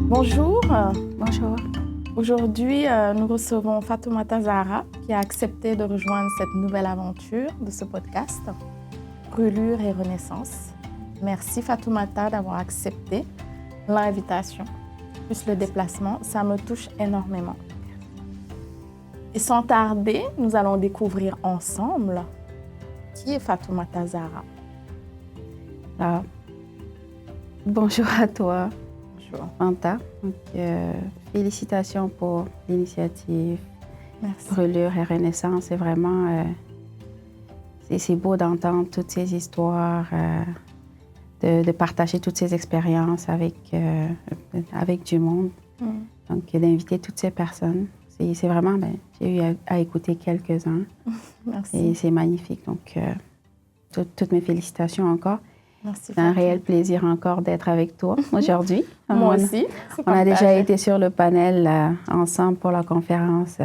Bonjour. Bonjour. Aujourd'hui, nous recevons Fatoumata Zahra qui a accepté de rejoindre cette nouvelle aventure de ce podcast, Brûlure et Renaissance. Merci Fatoumata d'avoir accepté l'invitation, plus le déplacement. Ça me touche énormément. Et sans tarder, nous allons découvrir ensemble qui est Fatoumata Zahra. Bonjour à toi. Bonjour. Fanta. Donc, félicitations pour l'initiative. Merci. Brûlure et Renaissance. C'est vraiment c'est beau d'entendre toutes ces histoires, de partager toutes ces expériences avec du monde. Donc, d'inviter toutes ces personnes. C'est vraiment, j'ai eu à écouter quelques-uns. Merci. Et c'est magnifique. Donc, toutes mes félicitations encore. Merci. C'est un réel plaisir encore d'être avec toi aujourd'hui. Moi aussi. On a déjà été sur le panel ensemble pour la conférence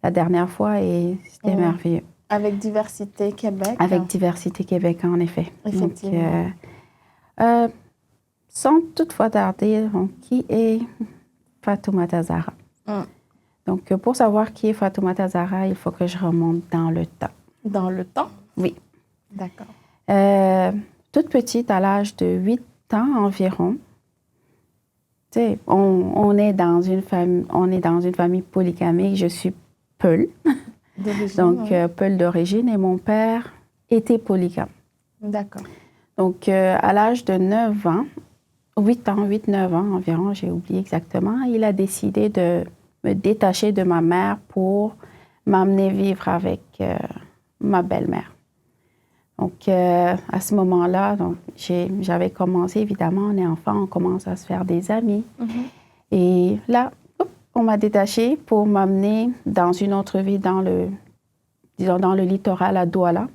la dernière fois et c'était merveilleux. Avec Diversité Québec. Avec Diversité Québec, en effet. Effectivement. Donc, sans toutefois tarder, qui est Fatoumata Zahra? Donc, pour savoir qui est Fatoumata Zahra, il faut que je remonte dans le temps. Dans le temps? Oui. D'accord. Toute petite, à l'âge de 8 ans environ, on est dans une famille polygamique. Je suis Peul, donc Peul d'origine, et mon père était polygame. D'accord. Donc, à l'âge de 9 ans, 8-9 ans environ, j'ai oublié exactement, il a décidé de me détacher de ma mère pour m'amener vivre avec ma belle-mère. Donc, à ce moment-là, j'avais commencé, évidemment, on est enfant, on commence à se faire des amis. Et là, on m'a détachée pour m'amener dans une autre ville, dans le littoral, à Douala.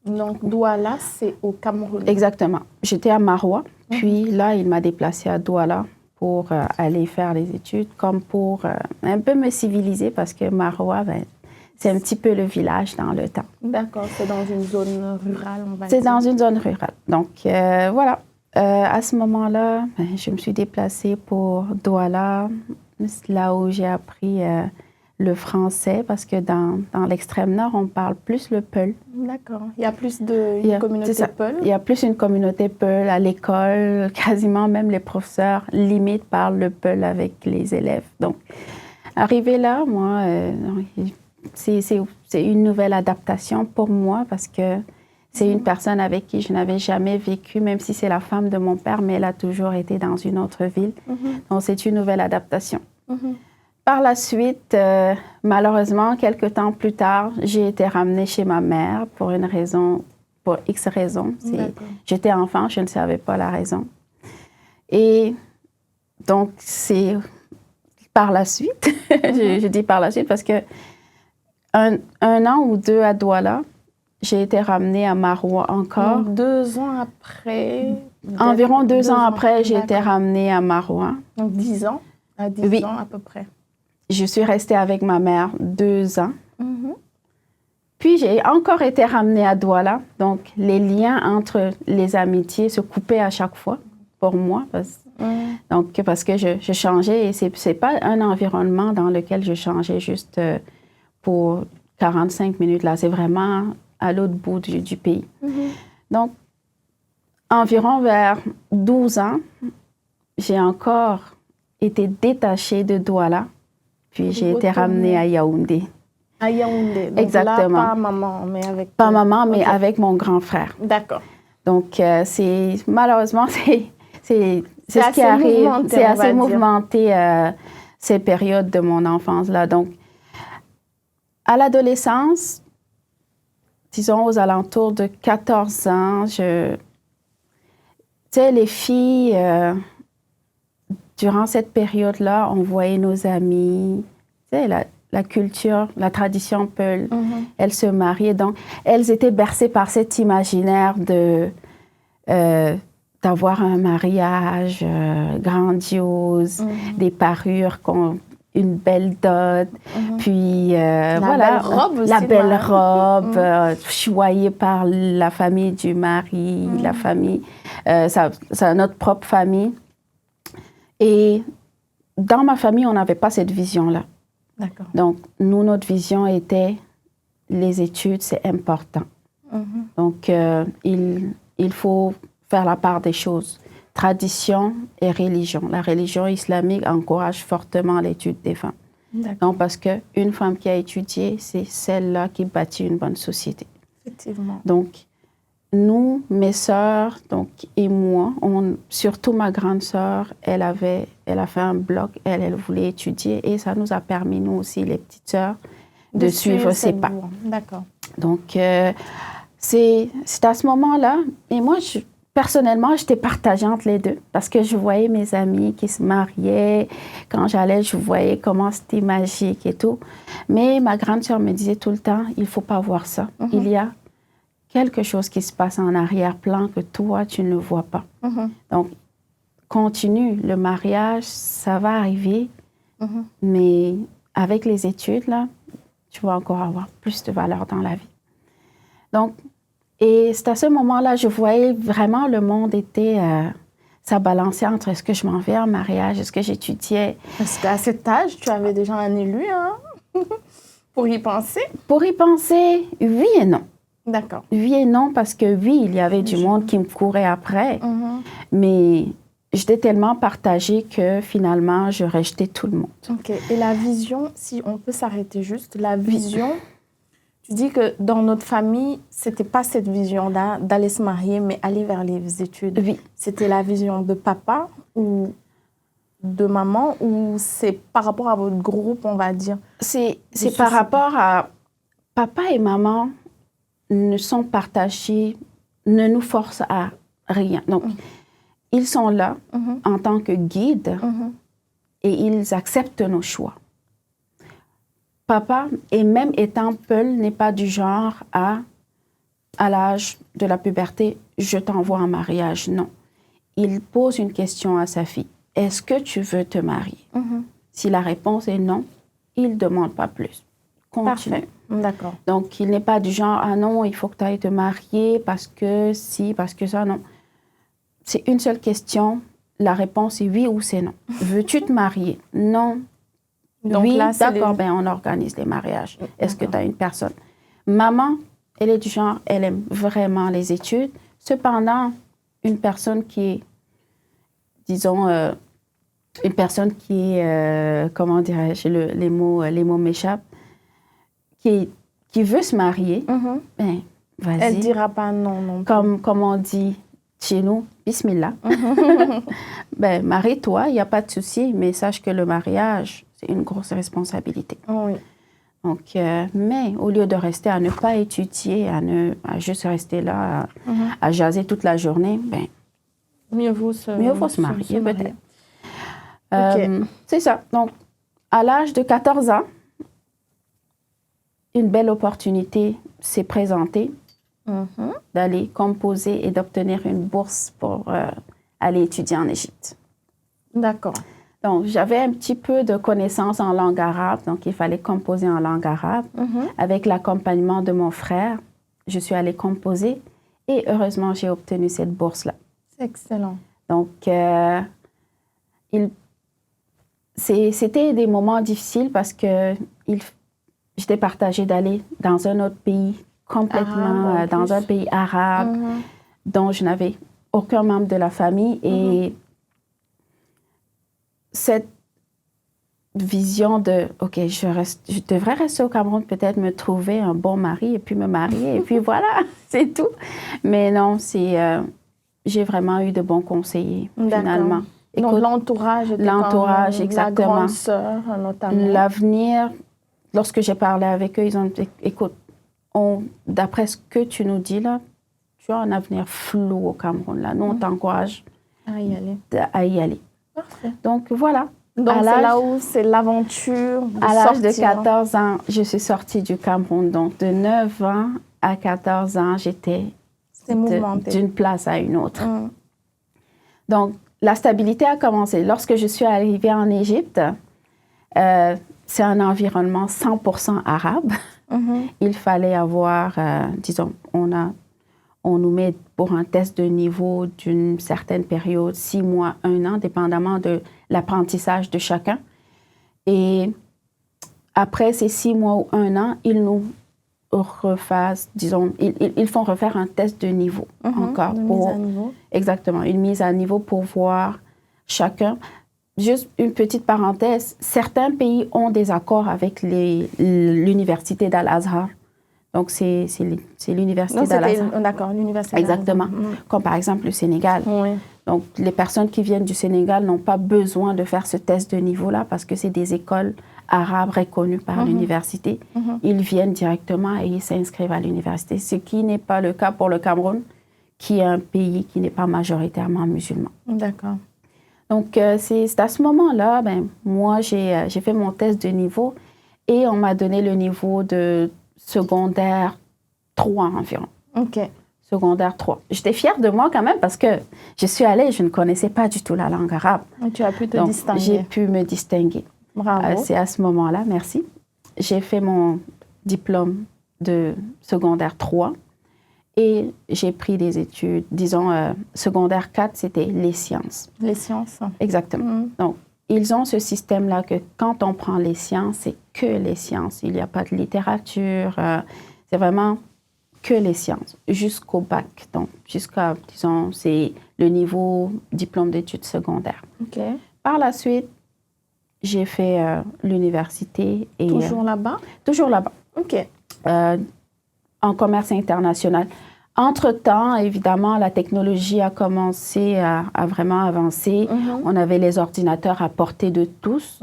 Donc, Douala, c'est au Cameroun. Exactement. J'étais à Maroua, puis là, il m'a déplacée à Douala pour aller faire les études, comme pour un peu me civiliser, parce que Maroua, c'est un petit peu le village dans le temps. D'accord, c'est dans une zone rurale, on va dire. C'est dans une zone rurale. Donc, voilà. À ce moment-là, je me suis déplacée pour Douala, là où j'ai appris le français, parce que dans l'extrême nord, on parle plus le Peul. D'accord. Il y a plus de communauté Peul? Il y a plus une communauté Peul à l'école. Quasiment même les professeurs, limite, parlent le Peul avec les élèves. Donc, arrivé là, moi... C'est une nouvelle adaptation pour moi parce que c'est une personne avec qui je n'avais jamais vécu, même si c'est la femme de mon père, mais elle a toujours été dans une autre ville. Donc, c'est une nouvelle adaptation. Par la suite, malheureusement, quelques temps plus tard, j'ai été ramenée chez ma mère pour X raisons. J'étais enfant, je ne savais pas la raison. Et donc, c'est par la suite, je dis par la suite parce que un an ou deux à Douala, j'ai été ramenée à Maroua encore. Donc, 2 ans après? Environ 2 ans après, j'ai été ramenée à Maroua. Donc 10 ans? À 10 ans à peu près. Je suis restée avec ma mère 2 ans. Puis j'ai encore été ramenée à Douala. Donc les liens entre les amitiés se coupaient à chaque fois pour moi. Parce que je changeais et c'est pas un environnement dans lequel je changeais juste... pour 45 minutes, là, c'est vraiment à l'autre bout du pays. Donc, environ vers 12 ans, j'ai encore été détachée de Douala, puis j'ai été ramenée à Yaoundé. À Yaoundé. Donc exactement. Là, pas maman, mais avec... Pas maman, mais avec mon grand frère. D'accord. Donc, malheureusement, c'est ce qui arrive. C'est assez mouvementé, ces périodes de mon enfance-là. Donc, à l'adolescence, disons aux alentours de 14 ans, tu sais, les filles, durant cette période-là, on voyait nos amis, tu sais, la culture, la tradition Peul, elles se mariaient. Donc, elles étaient bercées par cet imaginaire d'avoir un mariage grandiose, des parures une belle dot, puis belle robe aussi, la belle robe, choyée par la famille du mari, la famille, notre propre famille. Et dans ma famille, on n'avait pas cette vision-là. D'accord. Donc, nous, notre vision était les études, c'est important. Donc, il faut faire la part des choses. Tradition et religion. La religion islamique encourage fortement l'étude des femmes. Donc, parce qu'une femme qui a étudié, c'est celle-là qui bâtit une bonne société. Effectivement. Donc, nous, mes sœurs et moi, surtout ma grande sœur, elle a fait un bloc, elle voulait étudier et ça nous a permis, nous aussi, les petites sœurs, de suivre ses pas. D'accord. Donc, c'est à ce moment-là, et moi, personnellement, j'étais partagée entre les deux parce que je voyais mes amis qui se mariaient. Quand j'allais, je voyais comment c'était magique et tout. Mais ma grande sœur me disait tout le temps, il ne faut pas voir ça. Il y a quelque chose qui se passe en arrière-plan que toi, tu ne vois pas. Donc, continue. Le mariage, ça va arriver, mais avec les études, là, tu vas encore avoir plus de valeur dans la vie. Donc, et c'est à ce moment-là, je voyais vraiment le monde était... ça balançait entre est-ce que je m'en vais en mariage, est-ce que j'étudiais. Parce qu'à cet âge, tu avais déjà un élu, hein? Pour y penser? Pour y penser, oui et non. D'accord. Oui et non, parce que oui, il y avait du monde qui me courait après, mais j'étais tellement partagée que finalement, je rejetais tout le monde. OK. Et la vision, si on peut s'arrêter juste, la vision... Tu dis que dans notre famille, ce n'était pas cette vision-là d'aller se marier, mais aller vers les études. Oui. C'était la vision de papa ou de maman, ou c'est par rapport à votre groupe, on va dire? C'est par rapport à... Papa et maman ne sont partagés, ne nous forcent à rien. Donc, ils sont là en tant que guides et ils acceptent nos choix. Papa, et même étant Peul, n'est pas du genre à l'âge de la puberté, je t'envoie en mariage. Non. Il pose une question à sa fille. Est-ce que tu veux te marier? Si la réponse est non, il ne demande pas plus. Continue. Parfait. D'accord. Donc, il n'est pas du genre, ah non, il faut que tu ailles te marier parce que si, parce que ça, non. C'est une seule question. La réponse est oui ou c'est non. Veux-tu te marier? Non. Donc oui, d'accord, ben on organise les mariages. Est-ce que tu as une personne? Maman, elle est du genre, elle aime vraiment les études. Cependant, une personne qui est, disons, une personne qui est, comment dirais-je, les mots m'échappent, qui veut se marier, ben vas-y. Elle ne dira pas non, non. Comme on dit chez nous, bismillah. Ben marie-toi, il n'y a pas de souci, mais sache que le mariage, c'est une grosse responsabilité. Oui. Donc, mais au lieu de rester à ne pas étudier, à juste rester là, à jaser toute la journée, ben, mieux vaut se marier peut-être. Okay. C'est ça. Donc, à l'âge de 14 ans, une belle opportunité s'est présentée d'aller composer et d'obtenir une bourse pour aller étudier en Égypte. D'accord. Donc, j'avais un petit peu de connaissances en langue arabe, donc il fallait composer en langue arabe. Avec l'accompagnement de mon frère, je suis allée composer et heureusement, j'ai obtenu cette bourse-là. C'est excellent. Donc, c'était des moments difficiles parce que j'étais partagée d'aller dans un autre pays, complètement dans un pays arabe, dont je n'avais aucun membre de la famille et cette vision de, OK, je devrais rester au Cameroun, peut-être me trouver un bon mari et puis me marier et puis voilà, c'est tout. Mais non, j'ai vraiment eu de bons conseillers, finalement. Écoute, donc l'entourage était exactement. La grande sœur, notamment. L'avenir, lorsque j'ai parlé avec eux, ils ont dit, écoute, d'après ce que tu nous dis là, tu as un avenir flou au Cameroun. Là. Nous, on t'encourage à y aller. Parfait. Donc, voilà. Donc, c'est là où c'est l'aventure de à l'âge de 14 ans, je suis sortie du Cameroun. Donc, de 9 ans à 14 ans, j'étais d'une place à une autre. Donc, la stabilité a commencé. Lorsque je suis arrivée en Égypte, c'est un environnement 100% arabe. Il fallait avoir, disons, on on nous met pour un test de niveau d'une certaine période, 6 mois, 1 an, dépendamment de l'apprentissage de chacun. Et après ces 6 mois ou 1 an, ils nous refassent, disons, ils font refaire un test de niveau encore. Une mise à niveau. Exactement, une mise à niveau pour voir chacun. Juste une petite parenthèse, certains pays ont des accords avec l'université d'Al-Azhar. Donc, c'est l'université d'Al-Azhar. D'accord, l'université Exactement, comme par exemple le Sénégal. Oui. Donc, les personnes qui viennent du Sénégal n'ont pas besoin de faire ce test de niveau-là parce que c'est des écoles arabes reconnues par l'université. Ils viennent directement et ils s'inscrivent à l'université, ce qui n'est pas le cas pour le Cameroun, qui est un pays qui n'est pas majoritairement musulman. D'accord. Donc, c'est à ce moment-là, moi, j'ai fait mon test de niveau et on m'a donné le niveau de secondaire 3 environ. OK. Secondaire 3. J'étais fière de moi quand même parce que je suis allée, je ne connaissais pas du tout la langue arabe. Et tu as pu te Donc, distinguer. j'ai pu me distinguer. Bravo. C'est à ce moment-là, merci. J'ai fait mon diplôme de secondaire 3 et j'ai pris des études, disons, secondaire 4, c'était les sciences. Les sciences. Exactement. Donc, ils ont ce système-là que quand on prend les sciences, c'est que les sciences. Il n'y a pas de littérature. C'est vraiment que les sciences jusqu'au bac. Donc, jusqu'à, disons, c'est le niveau diplôme d'études secondaires. OK. Par la suite, j'ai fait l'université. Et, Toujours là-bas? Toujours là-bas. OK. En commerce international. Entre-temps, évidemment, la technologie a commencé à vraiment avancer. On avait les ordinateurs à portée de tous.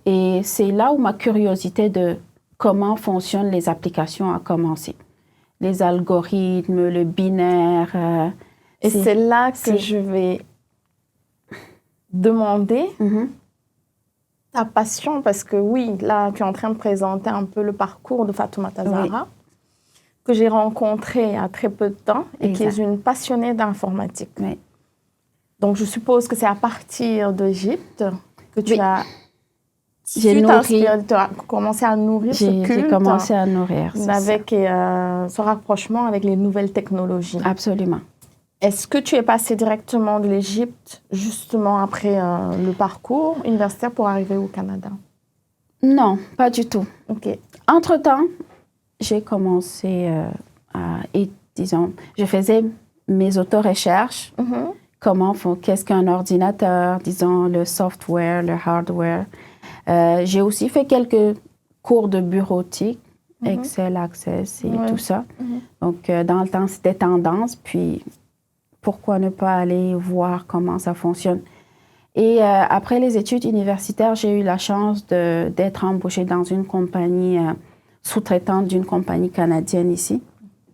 Et c'est là où ma curiosité de comment fonctionnent les applications a commencé. Les algorithmes, le binaire. Et c'est là que je vais demander ta passion, parce que oui, là, tu es en train de présenter un peu le parcours de Fatoumata Zahra, que j'ai rencontré il y a très peu de temps et qui est une passionnée d'informatique. Oui. Donc, je suppose que c'est à partir d'Égypte que tu as... J'ai nourri. Tu as commencé à nourrir ce culte. J'ai commencé à nourrir. Avec ce rapprochement avec les nouvelles technologies. Absolument. Est-ce que tu es passé directement de l'Égypte, justement après le parcours universitaire pour arriver au Canada? Non, pas du tout. OK. Entre-temps, j'ai commencé disons, je faisais mes auto-recherches. Qu'est-ce qu'un ordinateur, disons, le software, le hardware. J'ai aussi fait quelques cours de bureautique, Excel, Access et tout ça. Donc, dans le temps, c'était tendance. Puis, pourquoi ne pas aller voir comment ça fonctionne? Et après les études universitaires, j'ai eu la chance d'être embauchée dans une compagnie sous-traitante d'une compagnie canadienne ici.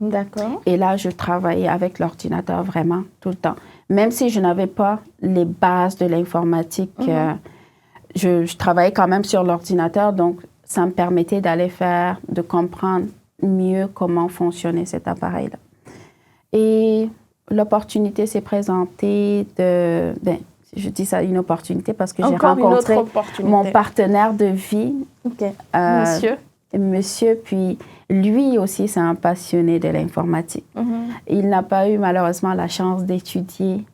D'accord. Et là, je travaillais avec l'ordinateur vraiment tout le temps. Même si je n'avais pas les bases de l'informatique, je travaillais quand même sur l'ordinateur. Donc, ça me permettait de comprendre mieux comment fonctionnait cet appareil-là. Et l'opportunité s'est présentée je dis ça une opportunité parce que j'ai rencontré mon partenaire de vie. Monsieur, puis lui aussi, c'est un passionné de l'informatique. Il n'a pas eu malheureusement la chance d'étudier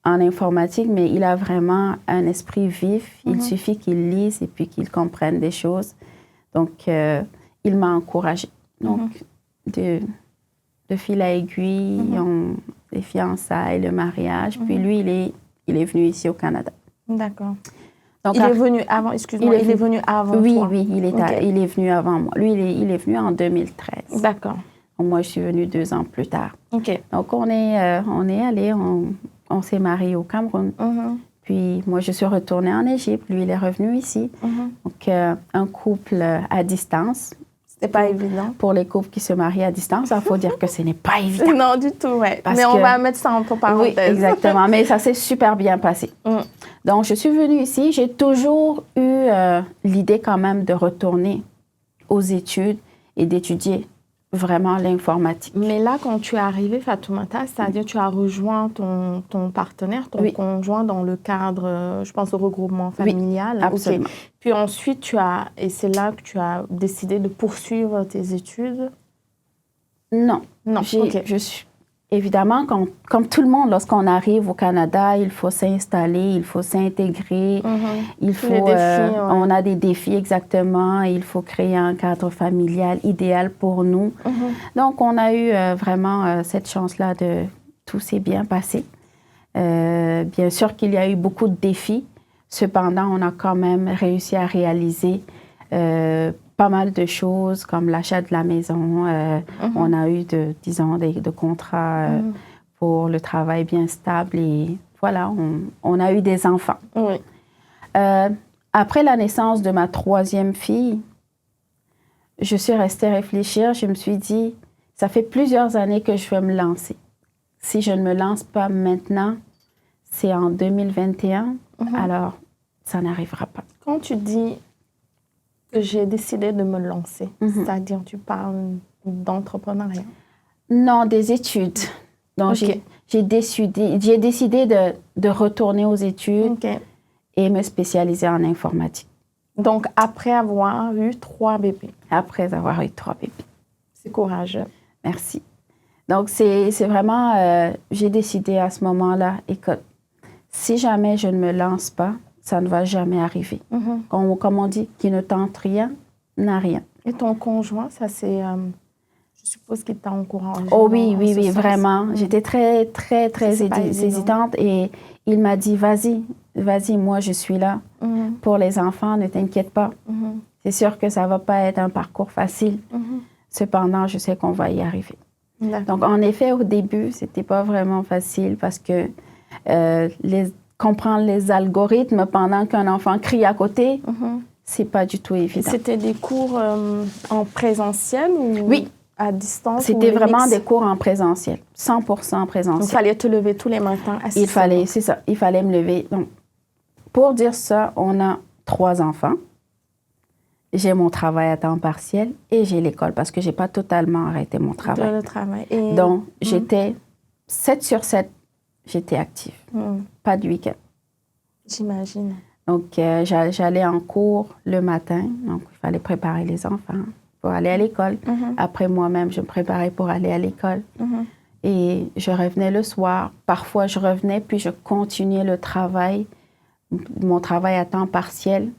en informatique, mais il a vraiment un esprit vif. Il suffit qu'il lise et puis qu'il comprenne des choses. Donc, il m'a encouragée. Donc, de fil à aiguille, les fiançailles, le mariage. Puis lui, il est venu ici au Canada. D'accord. Donc, il est venu avant, excuse-moi, il est venu avant toi? Oui, il est venu avant moi. Lui, il est venu en 2013. D'accord. Donc, moi, je suis venue 2 ans plus tard. OK. Donc, on est allés, on s'est mariés au Cameroun. Puis, moi, je suis retournée en Égypte. Lui, il est revenu ici. Donc, un couple à distance. C'était pas évident. Pour les couples qui se marient à distance, il faut dire que ce n'est pas évident. Non, du tout, oui. Mais on va mettre ça entre parenthèses. Oui, exactement. Mais ça s'est super bien passé. Donc, je suis venue ici. J'ai toujours eu l'idée quand même de retourner aux études et d'étudier vraiment l'informatique. Mais là, quand tu es arrivée, Fatoumata, c'est-à-dire tu as rejoint ton partenaire, ton conjoint dans le cadre, je pense, au regroupement familial. Oui, absolument. Okay. Puis ensuite, et c'est là que tu as décidé de poursuivre tes études? Non. Non, OK. évidemment, comme tout le monde, lorsqu'on arrive au Canada, il faut s'installer, il faut s'intégrer, il faut, les défis, on a des défis exactement, il faut créer un cadre familial idéal pour nous. Donc, on a eu vraiment cette chance-là de tout s'est bien passé. Bien sûr qu'il y a eu beaucoup de défis, cependant, on a quand même réussi à réaliser pas mal de choses comme l'achat de la maison. On a eu, disons, de contrats pour le travail bien stable et voilà, on a eu des enfants. Oui. Après la naissance de ma 3e fille, je suis restée réfléchir. Je me suis dit, ça fait plusieurs années que je veux me lancer. Si je ne me lance pas maintenant, c'est en 2021, alors ça n'arrivera pas. Quand tu dis que j'ai décidé de me lancer, c'est-à-dire tu parles d'entrepreneuriat? Non, des études. Donc, j'ai décidé de retourner aux études et me spécialiser en informatique. Donc, après avoir eu 3 bébés? Après avoir eu 3 bébés. C'est courageux. Merci. Donc, c'est vraiment, j'ai décidé à ce moment-là, écoute, si jamais je ne me lance pas, ça ne va jamais arriver. Comme on dit, qui ne tente rien, n'a rien. Et ton conjoint, ça c'est, je suppose qu'il t'a encouragé? Oh oui, vraiment. J'étais très hésitante et il m'a dit, vas-y, moi je suis là pour les enfants, ne t'inquiète pas. C'est sûr que ça ne va pas être un parcours facile. Cependant, je sais qu'on va y arriver. Donc, en effet, au début, ce n'était pas vraiment facile parce que comprendre les algorithmes pendant qu'un enfant crie à côté, c'est pas du tout évident. C'était des cours en présentiel ou à distance? C'était vraiment des cours en présentiel, 100% présentiel. Donc, il fallait te lever tous les matins à 6 heures. C'est ça, il fallait me lever. Donc, pour dire ça, on a 3 enfants. J'ai mon travail à temps partiel et j'ai l'école parce que je n'ai pas totalement arrêté mon travail. Le travail. Donc, j'étais 7 sur 7, j'étais active. Pas de week-end. J'imagine. Donc, j'allais en cours le matin. Donc, il fallait préparer les enfants pour aller à l'école. Après, moi-même, je me préparais pour aller à l'école. Et je revenais le soir. Parfois, je revenais, puis je continuais le travail, mon travail à temps partiel.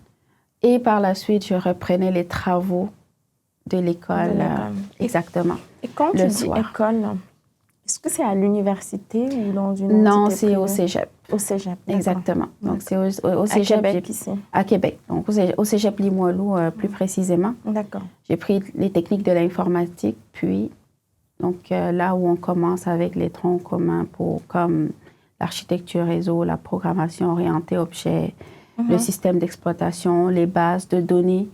Et par la suite, je reprenais les travaux de l'école. Exactement. Et quand tu dis école, est-ce que c'est à l'université ou dans une Non, c'est au cégep. Au cégep. Exactement. Donc, c'est au cégep. À Québec, ici. À Québec. Donc, au cégep Limoilou, plus précisément. D'accord. J'ai pris les techniques de l'informatique, puis, donc, là où on commence avec les troncs communs comme l'architecture réseau, la programmation orientée objet, le système d'exploitation, les bases de données.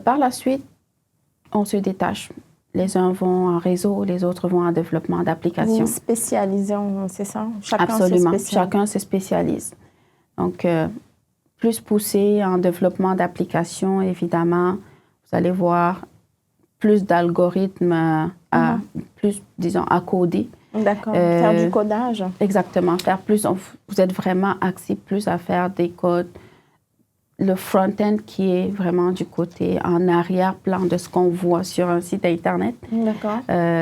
Par la suite, on se détache. Les uns vont en réseau, les autres vont en développement d'applications. Vous spécialisez, c'est ça? Absolument. Chacun se spécialise. Donc, plus poussé en développement d'applications, évidemment, vous allez voir plus d'algorithmes plus, disons, à coder. D'accord. Faire du codage. Exactement. Faire plus, vous êtes vraiment axé plus à faire des codes. Le front-end qui est vraiment du côté en arrière-plan de ce qu'on voit sur un site Internet. D'accord.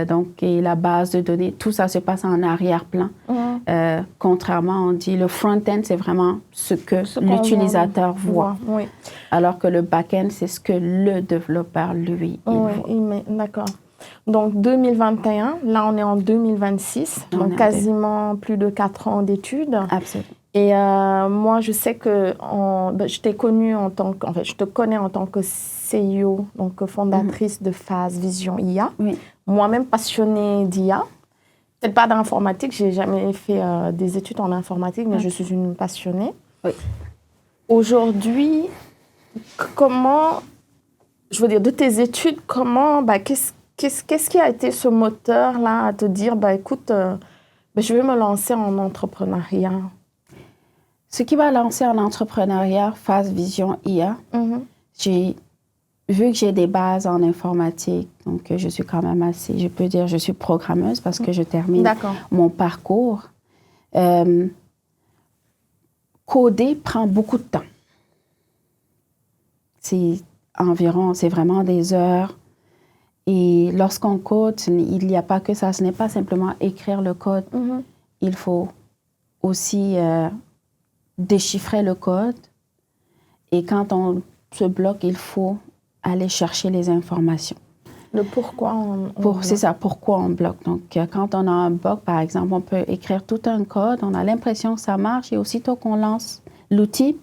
Donc, et la base de données, tout ça se passe en arrière-plan. Contrairement, on dit le front-end, c'est vraiment ce que l'utilisateur voit. Oui. Alors que le back-end, c'est ce que le développeur, lui, il voit. D'accord. Donc, 2021, là, on est en 2026, donc quasiment plus de 4 ans d'études. Absolument. Et moi, je sais que je t'ai connue je te connais en tant que CEO, donc fondatrice de Phase Vision IA. Oui. Moi-même passionnée d'IA. Peut-être pas d'informatique, j'ai jamais fait des études en informatique, mais je suis une passionnée. Oui. Aujourd'hui, de tes études, qu'est-ce qui a été ce moteur-là à te dire, écoute, je vais me lancer en entrepreneuriat? Ce qui m'a lancé en entrepreneuriat, Phase Vision IA, vu que j'ai des bases en informatique, donc je suis quand même je peux dire, je suis programmeuse parce que je termine mon parcours. Coder prend beaucoup de temps. C'est vraiment des heures. Et lorsqu'on code, il n'y a pas que ça. Ce n'est pas simplement écrire le code. Il faut aussi déchiffrer le code. Et quand on se bloque, il faut aller chercher les informations. Le pourquoi on bloque. C'est ça, pourquoi on bloque. Donc, quand on a un bug, par exemple, on peut écrire tout un code, on a l'impression que ça marche, et aussitôt qu'on lance l'outil,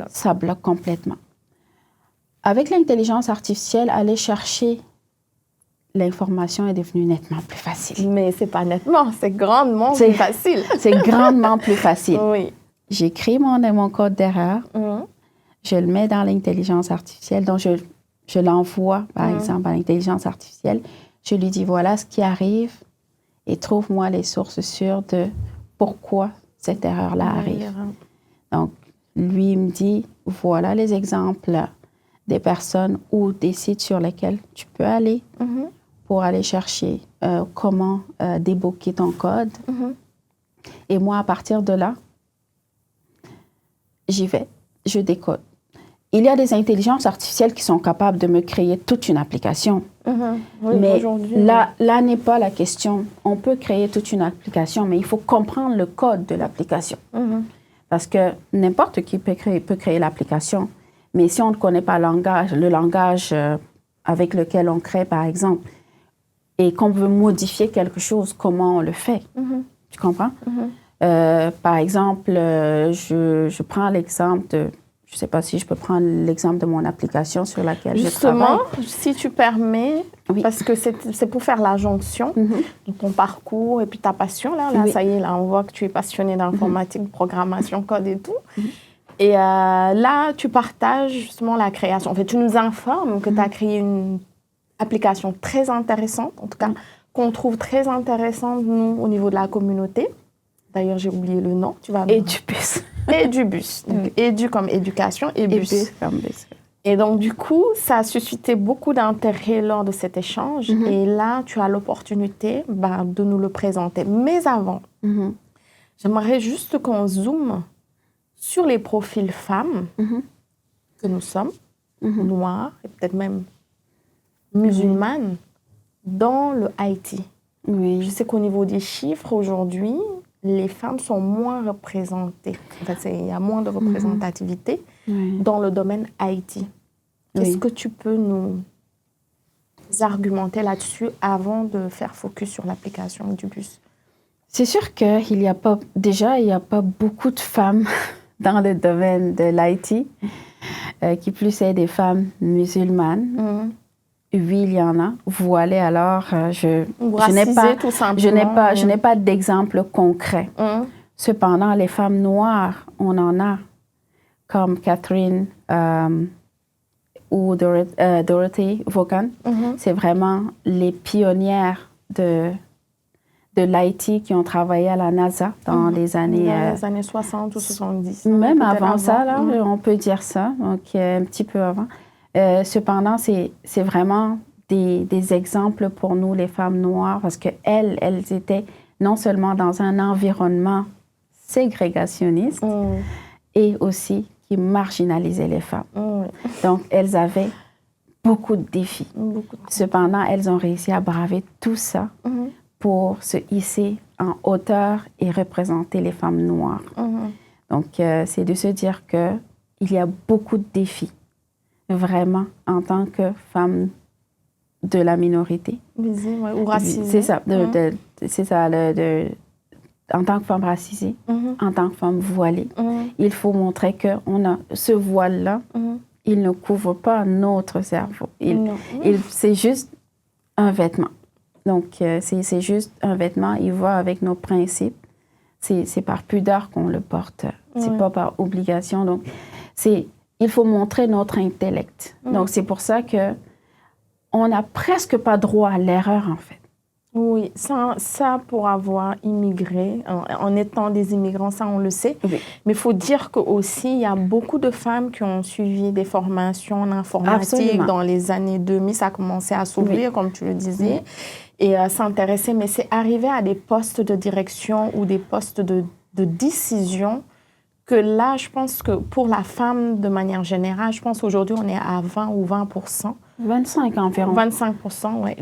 ça bloque complètement. Avec l'intelligence artificielle, aller chercher l'information est devenu nettement plus facile. Mais c'est pas nettement, c'est grandement plus facile. C'est grandement plus facile. Oui. J'écris mon code d'erreur, je le mets dans l'intelligence artificielle, donc je l'envoie, par exemple, à l'intelligence artificielle. Je lui dis, voilà ce qui arrive et trouve-moi les sources sûres de pourquoi cette erreur-là arrive. Donc, lui, il me dit, voilà les exemples des personnes ou des sites sur lesquels tu peux aller pour aller chercher comment débloquer ton code. Et moi, à partir de là, j'y vais, je décode. Il y a des intelligences artificielles qui sont capables de me créer toute une application. Oui, mais là n'est pas la question. On peut créer toute une application, mais il faut comprendre le code de l'application. Parce que n'importe qui peut créer l'application. Mais si on ne connaît pas le langage avec lequel on crée, par exemple, et qu'on veut modifier quelque chose, comment on le fait? Tu comprends? Par exemple, je prends l'exemple de... Je ne sais pas si je peux prendre l'exemple de mon application sur laquelle je travaille. Justement, si tu permets, parce que c'est pour faire la jonction de ton parcours et puis ta passion. Là, ça y est, là, on voit que tu es passionné d'informatique, programmation, code et tout. Et là, tu partages justement la création. En fait, tu nous informes que tu as créé une application très intéressante, en tout cas, qu'on trouve très intéressante, nous, au niveau de la communauté. D'ailleurs, j'ai oublié le nom. Edubus. Edubus. Donc, Edu comme éducation et bus. Et donc, du coup, ça a suscité beaucoup d'intérêt lors de cet échange. Et là, tu as l'opportunité de nous le présenter. Mais avant, j'aimerais juste qu'on zoome sur les profils femmes que nous sommes, noires et peut-être même musulmanes, dans le IT. Je sais qu'au niveau des chiffres, aujourd'hui, les femmes sont moins représentées. En fait, il y a moins de représentativité dans le domaine IT. Est-ce que tu peux nous argumenter là-dessus avant de faire focus sur l'application du bus? C'est sûr qu'il n'y a pas... Déjà, il n'y a pas beaucoup de femmes dans le domaine de l'IT, qui plus est des femmes musulmanes. Oui, il y en a. Voilées, alors, je n'ai pas d'exemple concret. Cependant, les femmes noires, on en a, comme Catherine ou Dorothy Vaughan. C'est vraiment les pionnières de l'IT qui ont travaillé à la NASA dans les années... Dans les années 60 ou 70. Même avant ça, là, on peut dire ça, donc un petit peu avant. Cependant, c'est vraiment des exemples pour nous, les femmes noires, parce qu'elles étaient non seulement dans un environnement ségrégationniste, et aussi qui marginalisait les femmes. Donc, elles avaient beaucoup de défis. Cependant, elles ont réussi à braver tout ça pour se hisser en hauteur et représenter les femmes noires. Donc, c'est de se dire qu'il y a beaucoup de défis, vraiment, en tant que femme de la minorité. Ou racisée. C'est ça, en tant que femme racisée, en tant que femme voilée. Il faut montrer qu'on a ce voile-là, il ne couvre pas notre cerveau. C'est juste un vêtement. Donc, c'est juste un vêtement, il va avec nos principes. C'est par pudeur qu'on le porte, c'est pas par obligation. Donc, il faut montrer notre intellect. Donc, c'est pour ça qu'on n'a presque pas droit à l'erreur, en fait. Oui, ça pour avoir immigré, en étant des immigrants, ça on le sait. Mais il faut dire qu'aussi, il y a beaucoup de femmes qui ont suivi des formations en informatique dans les années 2000. Ça a commencé à s'ouvrir, comme tu le disais, et s'intéresser. Mais c'est arrivé à des postes de direction ou des postes de décision que là, je pense que pour la femme, de manière générale, je pense qu'aujourd'hui, on est à 20 ou 20% 25 environ. 25%, oui.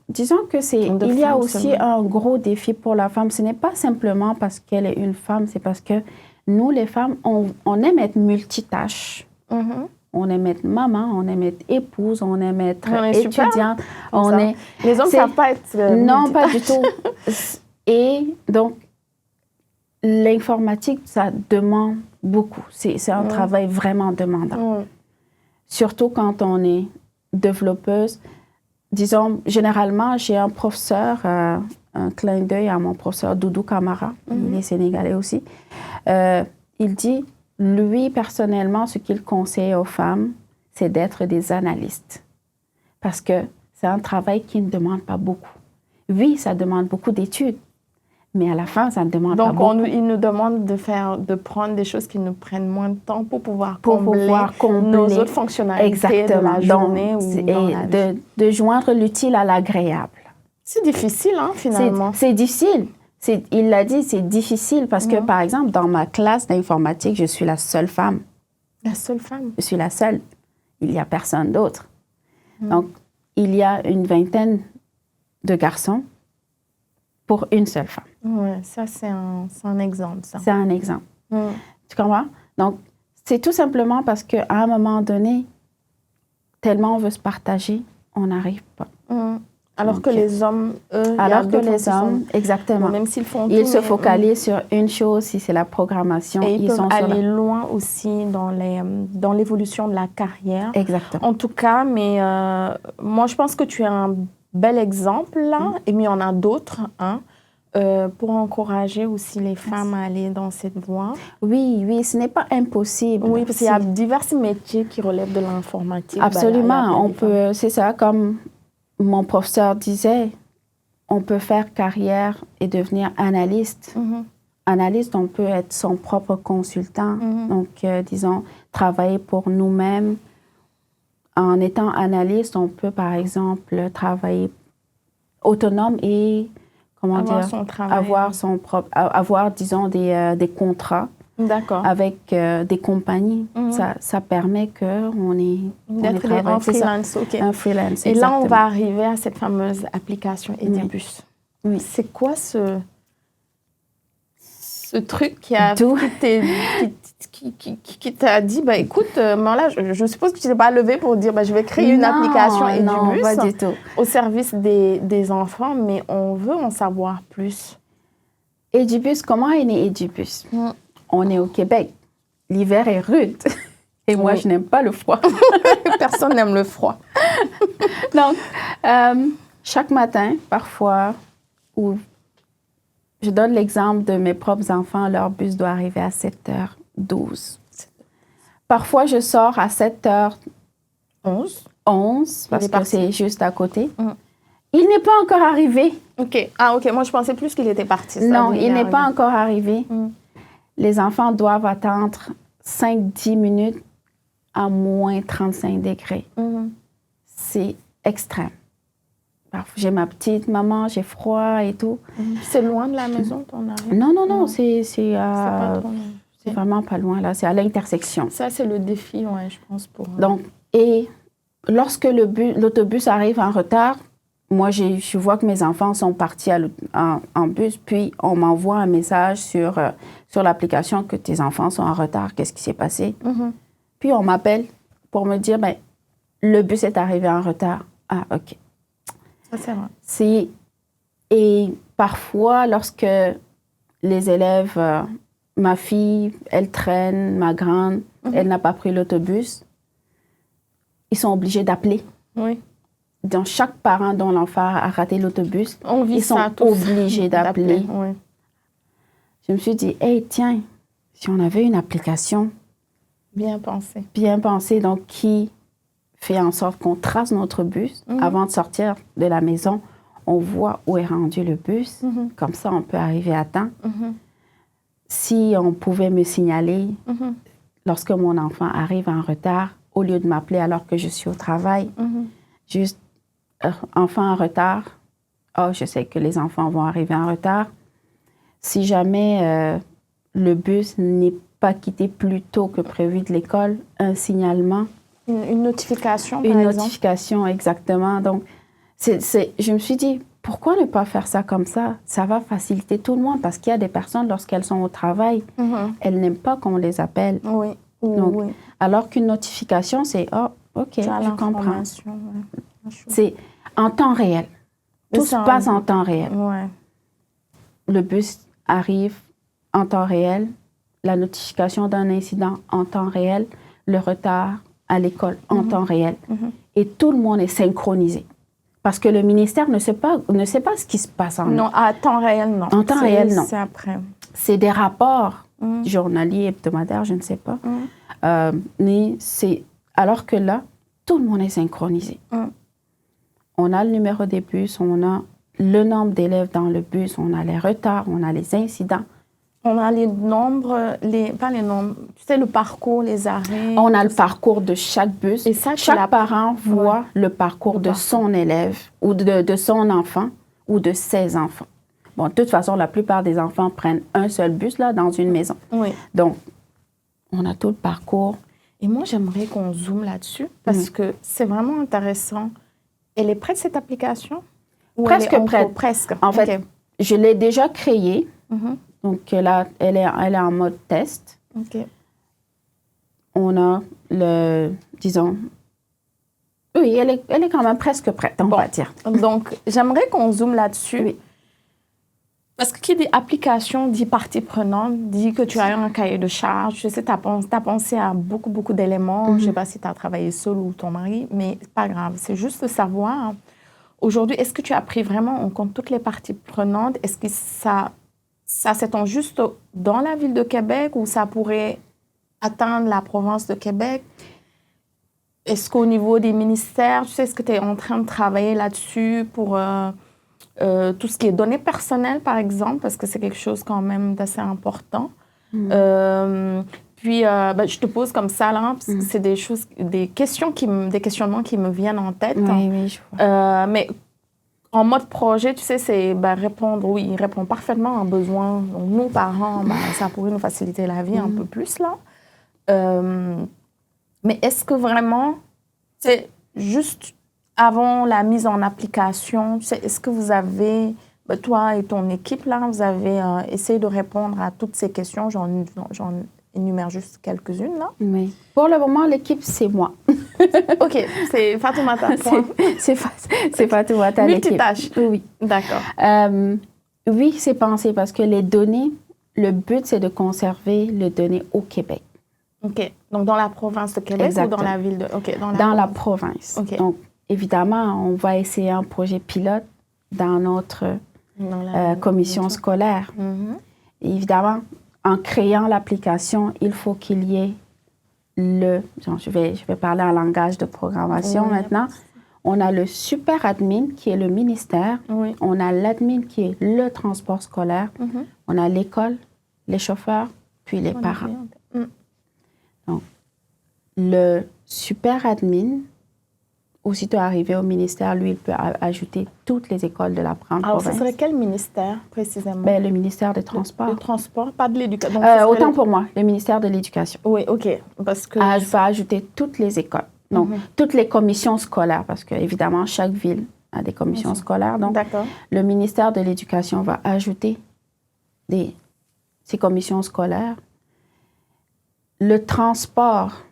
Disons que il y a aussi un gros défi pour la femme. Ce n'est pas simplement parce qu'elle est une femme, c'est parce que nous, les femmes, on aime être multitâches. On aime être maman, on aime être épouse, on aime être étudiante. Les hommes ne savent pas être non, pas du tout. Et donc, l'informatique, ça demande beaucoup. C'est un travail vraiment demandant. Surtout quand on est développeuse. Disons, généralement, j'ai un professeur, un clin d'œil à mon professeur Doudou Camara, il est sénégalais aussi. Il dit, lui, personnellement, ce qu'il conseille aux femmes, c'est d'être des analystes. Parce que c'est un travail qui ne demande pas beaucoup. Oui, ça demande beaucoup d'études, mais à la fin, ça ne demande pas beaucoup. Donc, il nous demande de prendre des choses qui nous prennent moins de temps pour pouvoir combler nos autres fonctionnalités de la journée. De joindre l'utile à l'agréable. C'est difficile, hein, finalement. C'est difficile. Il l'a dit, c'est difficile parce que, par exemple, dans ma classe d'informatique, je suis la seule femme. La seule femme? Je suis la seule. Il n'y a personne d'autre. Donc, il y a une vingtaine de garçons pour une seule femme. Oui, ça, c'est un exemple, ça. C'est un exemple. Tu comprends? Donc, c'est tout simplement parce qu'à un moment donné, tellement on veut se partager, on n'arrive pas. Alors que les hommes, eux... Alors que les hommes, exactement. Bon, même s'ils font tout, ils se focalisent sur une chose, si c'est la programmation. Et ils peuvent aller loin aussi dans l'évolution de la carrière. Exactement. En tout cas, mais moi, je pense que tu es un bel exemple, là. Et mais il y en a d'autres, hein, pour encourager aussi les femmes à aller dans cette voie. Oui, ce n'est pas impossible. Oui, parce qu'il y a divers métiers qui relèvent de l'informatique. Absolument. On peut, c'est ça, comme... Mon professeur disait, on peut faire carrière et devenir analyste. Analyste, on peut être son propre consultant. Donc, disons, travailler pour nous-mêmes. En étant analyste, on peut, par exemple, travailler autonome et, avoir, disons, des contrats. D'accord. Avec des compagnies. Ça permet qu'on est... D'être un freelance, OK. Un freelance, et là, on va arriver à cette fameuse application Edibus. Oui. C'est quoi ce truc qui t'a dit, bah, écoute, là, je suppose que tu ne t'es pas levé pour dire, bah, je vais créer une application Edibus pas du tout. Au service des enfants, mais on veut en savoir plus. Edibus, comment est né Edibus? On est au Québec. L'hiver est rude. Et moi, je n'aime pas le froid. Personne n'aime le froid. Donc, chaque matin, parfois, où je donne l'exemple de mes propres enfants, leur bus doit arriver à 7h12. Parfois, je sors à 7h11 parce que c'est juste à côté. Il n'est pas encore arrivé. OK. Ah, OK. Moi, je pensais plus qu'il était parti. Non, il n'est pas encore arrivé. Les enfants doivent attendre 5-10 minutes à moins 35 degrés. C'est extrême. J'ai ma petite maman, j'ai froid et tout. C'est loin de la maison, ton arrivée? Non, c'est vraiment pas loin, là. C'est à l'intersection. Ça, c'est le défi, ouais, je pense. Donc, et lorsque l'autobus arrive en retard, moi, je vois que mes enfants sont partis en bus, puis on m'envoie un message sur l'application que tes enfants sont en retard. Qu'est-ce qui s'est passé? Puis on m'appelle pour me dire, ben, le bus est arrivé en retard. Ah, OK. Ça, c'est vrai. Et parfois, lorsque les élèves, ma fille, elle traîne, ma grande, elle n'a pas pris l'autobus, ils sont obligés d'appeler. Oui. Dans chaque parent dont l'enfant a raté l'autobus, ils sont obligés d'appeler. Oui. Je me suis dit, hey, tiens, si on avait une application bien pensée, donc qui fait en sorte qu'on trace notre bus avant de sortir de la maison, on voit où est rendu le bus. Comme ça, on peut arriver à temps. Si on pouvait me signaler lorsque mon enfant arrive en retard, au lieu de m'appeler alors que je suis au travail, juste enfant en retard, je sais que les enfants vont arriver en retard. Si jamais le bus n'est pas quitté plus tôt que prévu de l'école, un signalement Une notification, par Une exemple. notification, exactement. Donc, je me suis dit, pourquoi ne pas faire ça comme ça? Ça va faciliter tout le monde parce qu'il y a des personnes, lorsqu'elles sont au travail, elles n'aiment pas qu'on les appelle. Oui. Donc, oui. Alors qu'une notification, c'est, oh, OK, je comprends. Ouais. C'est en temps réel. Tout se passe en temps réel. Ouais. Le bus arrive en temps réel, la notification d'un incident en temps réel, le retard à l'école en temps réel. Et tout le monde est synchronisé. Parce que le ministère ne sait pas ce qui se passe Non, à temps réel, non. En temps réel, non. C'est après. C'est des rapports journaliers, hebdomadaires, je ne sais pas. Alors que là, tout le monde est synchronisé. On a le numéro des bus, on a le nombre d'élèves dans le bus, on a les retards, on a les incidents. On a les nombres, pas les nombres, tu sais, le parcours, les arrêts. On a le parcours de chaque bus. Et ça, chaque parent voit le parcours de son élève ou de son enfant ou de ses enfants. Bon, de toute façon, la plupart des enfants prennent un seul bus là, dans une maison. Oui. Donc, on a tout le parcours. Et moi, j'aimerais qu'on zoome là-dessus parce que c'est vraiment intéressant. Elle est prête, cette application? Presque prête. Presque. En fait, je l'ai déjà créée. Donc, là, elle est en mode test. OK. On a disons... Oui, elle est quand même presque prête, on va dire. Donc, j'aimerais qu'on zoome là-dessus. Oui. Parce que qui dit application, dit partie prenante, dit que tu as un cahier de charge. Je sais, tu as pensé à beaucoup, beaucoup d'éléments. Je ne sais pas si tu as travaillé seul ou ton mari, mais c'est pas grave. C'est juste de savoir, aujourd'hui, est-ce que tu as pris vraiment en compte toutes les parties prenantes? Est-ce que ça s'étend juste dans la ville de Québec ou ça pourrait atteindre la province de Québec? Est-ce qu'au niveau des ministères, tu sais, est-ce que tu es en train de travailler là-dessus pour... tout ce qui est données personnelles, par exemple, parce que c'est quelque chose quand même d'assez important. Puis, je te pose comme ça, là, parce que c'est des questionnements qui me viennent en tête. Oui, je vois. Mais en mode projet, tu sais, c'est répondre, il répond parfaitement à un besoin. Donc, nous, parents, ça pourrait nous faciliter la vie un peu plus, là. Mais est-ce que vraiment, c'est juste... Avant la mise en application, est-ce que vous avez, toi et ton équipe, là, vous avez essayé de répondre à toutes ces questions? J'en énumère juste quelques-unes, là. Oui. Pour le moment, l'équipe, c'est moi. OK, c'est Fatoumata. C'est Fatoumata, l'équipe. Multitâche. Oui. D'accord. Oui, c'est pensé parce que les données, le but, c'est de conserver les données au Québec. OK. Donc, dans la province de Québec ou dans la ville de... OK, dans la province. OK. Donc, évidemment, on va essayer un projet pilote dans notre commission scolaire. Évidemment, en créant l'application, il faut qu'il y ait je vais parler en langage de programmation maintenant. On a le super admin qui est le ministère. Oui. On a l'admin qui est le transport scolaire. On a l'école, les chauffeurs, puis les parents. Donc, le super admin, aussitôt arrivé au ministère, lui, il peut ajouter toutes les écoles de la province. Alors, ce serait quel ministère, précisément? Le ministère des Transports. Le transport, pas de l'éducation. Autant pour moi, le ministère de l'Éducation. Oui, OK. Parce que... va ajouter toutes les écoles. Donc, toutes les commissions scolaires, parce qu'évidemment, chaque ville a des commissions scolaires. Donc, le ministère de l'Éducation va ajouter ces commissions scolaires. Le transport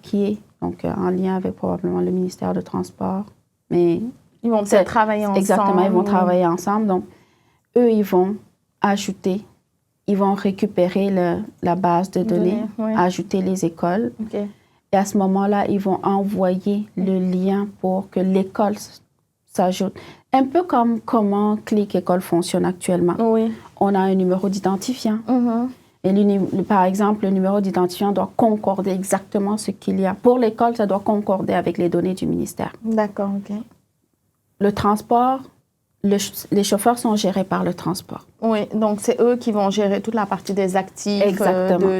qui est donc en lien avec probablement le ministère de Transport. Mais ils vont peut-être travailler ensemble. Exactement, ils vont travailler ensemble. Donc, eux, ils vont ajouter, ils vont récupérer la base de données, ajouter les écoles. Et à ce moment-là, ils vont envoyer le lien pour que l'école s'ajoute. Un peu comme comment Clic École fonctionne actuellement. Oui. On a un numéro d'identifiant. Et par exemple, le numéro d'identifiant doit concorder exactement ce qu'il y a. Pour l'école, ça doit concorder avec les données du ministère. D'accord, OK. Le transport, les chauffeurs sont gérés par le transport. Oui, donc c'est eux qui vont gérer toute la partie des actifs,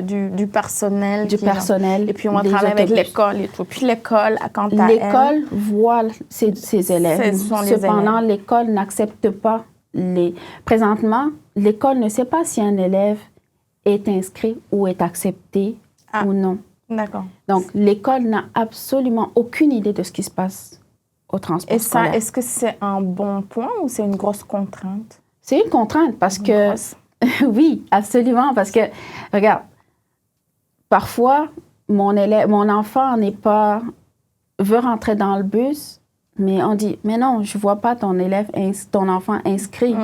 du personnel. Du personnel. Et puis on va travailler avec l'école et tout. Puis l'école, quant à l'école voit ses élèves. Cependant, l'école n'accepte pas Présentement, l'école ne sait pas si un élève est inscrit ou est accepté ou non. D'accord. Donc, l'école n'a absolument aucune idée de ce qui se passe au transport scolaire. Est-ce que c'est un bon point ou c'est une grosse contrainte? C'est une contrainte parce que... Oui, absolument, parce que, regarde, parfois, mon enfant veut rentrer dans le bus, mais on dit, mais non, je ne vois pas ton enfant inscrit,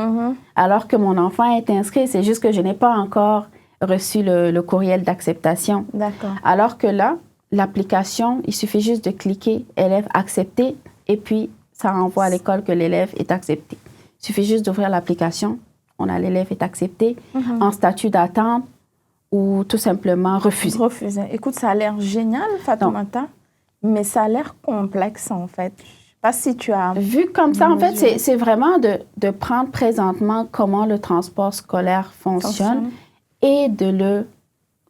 alors que mon enfant est inscrit, c'est juste que je n'ai pas encore reçu le courriel d'acceptation. D'accord. Alors que là, l'application, il suffit juste de cliquer « élève accepté » et puis ça renvoie à l'école que l'élève est accepté. Il suffit juste d'ouvrir l'application, on a l'élève est accepté en statut d'attente ou tout simplement refusé. Refusé. Écoute, ça a l'air génial, Fatoumata, mais ça a l'air complexe en fait. Je ne sais pas si tu as... Vu comme ça, en fait, c'est vraiment de prendre présentement comment le transport scolaire fonctionne. Et de le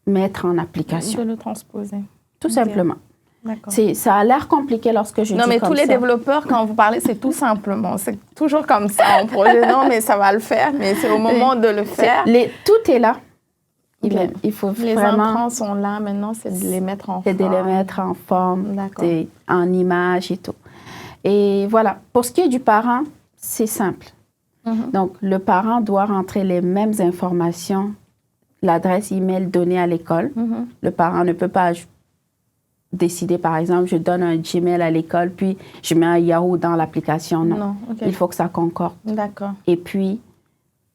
mettre en application. De le transposer. Tout simplement. D'accord. Ça a l'air compliqué lorsque je dis comme ça. Non, mais tous les développeurs, quand vous parlez, c'est tout simplement. C'est toujours comme ça en projet. Non, mais ça va le faire, mais c'est au moment de le faire. Tout est là. Il faut les vraiment... entrants sont là, maintenant, c'est de les mettre en forme. C'est de les mettre en forme, en image et tout. Et voilà. Pour ce qui est du parent, c'est simple. Donc, le parent doit rentrer les mêmes informations, l'adresse email donnée à l'école. Le parent ne peut pas décider, par exemple, je donne un Gmail à l'école, puis je mets un Yahoo dans l'application. Non. Il faut que ça concorde. D'accord. Et puis,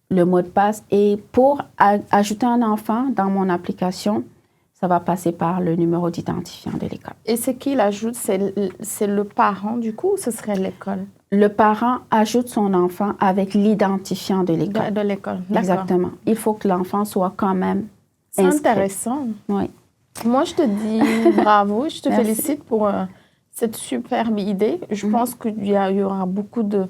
le mot de passe. Et pour ajouter un enfant dans mon application, ça va passer par le numéro d'identifiant de l'école. Et c'est qui l'ajoute? C'est le parent, du coup, ou ce serait l'école? Le parent ajoute son enfant avec l'identifiant de l'école. De l'école, exactement. Il faut que l'enfant soit quand même inscrit. C'est intéressant. Oui. Moi, je te dis bravo, je te félicite pour cette superbe idée. Je pense qu'il y aura beaucoup de